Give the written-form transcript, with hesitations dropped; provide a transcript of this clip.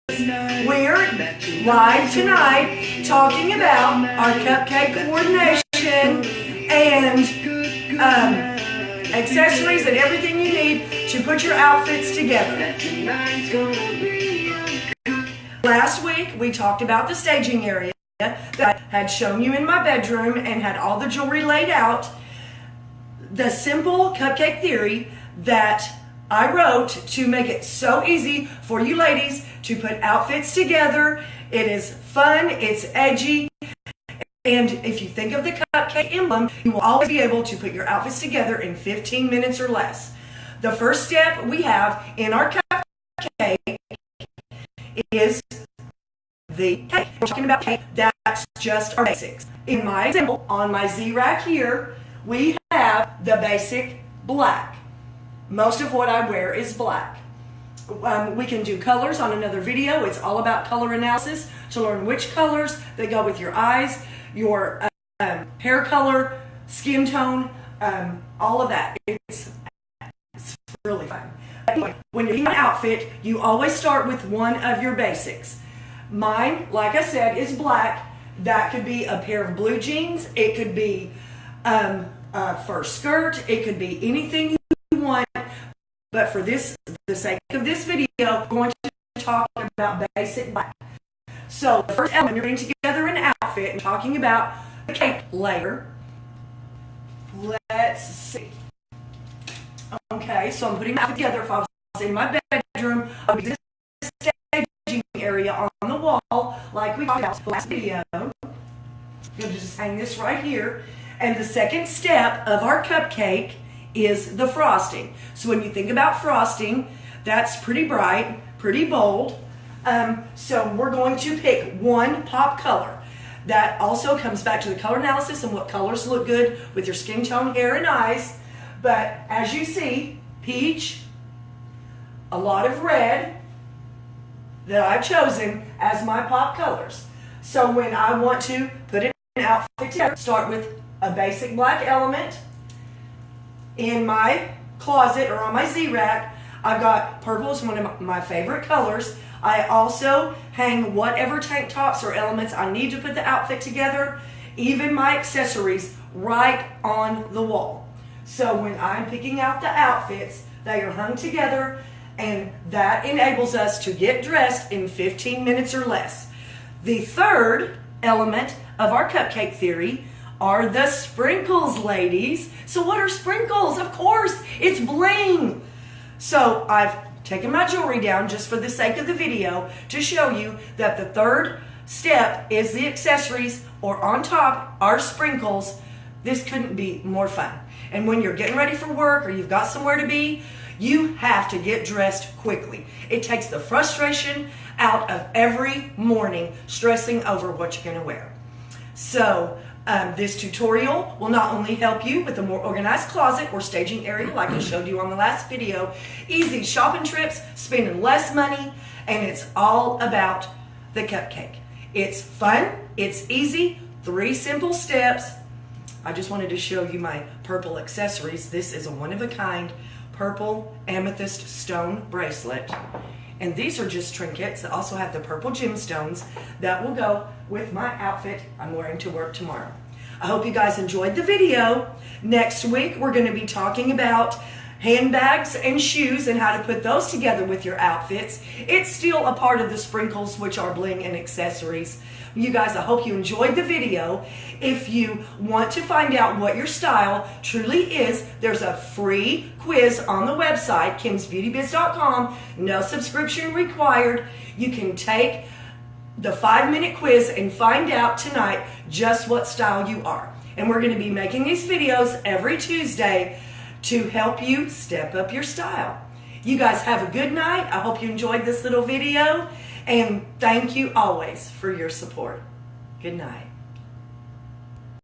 We're live tonight talking about our cupcake coordination and accessories and everything you need to put your outfits together. Last week we talked about the staging area that I had shown you in my bedroom and had all the jewelry laid out. The simple cupcake theory that I wrote to make it so easy for you ladies to put outfits together. It is fun, it's edgy, and if you think of the cupcake emblem, you will always be able to put your outfits together in 15 minutes or less. The first step we have in our cupcake is the cake. We're talking about cake, that's just our basics. In my example, on my Z-rack here, we have the basic black. Most of what I wear is black. We can do colors on another video. It's all about color analysis to learn which colors that go with your eyes, your hair color, skin tone, all of that. It's really fun. When you're in an outfit, you always start with one of your basics. Mine, like I said, is black. That could be a pair of blue jeans. It could be a fur skirt. It could be anything you want. But for the sake of this video, we're going to talk about basic black. So the first element, you're putting together an outfit and talking about the cake layer. Let's see. Okay, so I'm putting the outfit together. If I was in my bedroom, I would be this staging area on the wall, like we talked about in the last video. You'll just hang this right here. And the second step of our cupcake is the frosting. So when you think about frosting, that's pretty bright, pretty bold. So we're going to pick one pop color. That also comes back to the color analysis and what colors look good with your skin tone, hair, and eyes. But as you see, peach, a lot of red that I've chosen as my pop colors. So when I want to put an outfit together, start with a basic black element. In my closet or on my Z-rack, I've got purple is one of my favorite colors. I also hang whatever tank tops or elements I need to put the outfit together, even my accessories, right on the wall. So when I'm picking out the outfits, they are hung together, and that enables us to get dressed in 15 minutes or less. The third element of our cupcake theory are the sprinkles, ladies. So what are sprinkles? Of course, it's bling. So I've taken my jewelry down just for the sake of the video to show you that the third step is the accessories, or on top are sprinkles. This couldn't be more fun. And when you're getting ready for work or you've got somewhere to be, you have to get dressed quickly. It takes the frustration out of every morning stressing over what you're going to wear. So this tutorial will not only help you with a more organized closet or staging area like I showed you on the last video, easy shopping trips, spending less money, and it's all about the cupcake. It's fun, it's easy, 3 simple steps. I just wanted to show you my purple accessories. This is a one-of-a-kind purple amethyst stone bracelet. And these are just trinkets that also have the purple gemstones that will go with my outfit I'm wearing to work tomorrow. I hope you guys enjoyed the video. Next week, we're going to be talking about handbags and shoes and how to put those together with your outfits. It's still a part of the sprinkles, which are bling and accessories. You guys, I hope you enjoyed the video. If you want to find out what your style truly is, there's a free quiz on the website, kimsbeautybiz.com. No subscription required. You can take the 5-minute quiz and find out tonight just what style you are. And we're going to be making these videos every Tuesday to help you step up your style. You guys have a good night. I hope you enjoyed this little video. And thank you always for your support. Good night.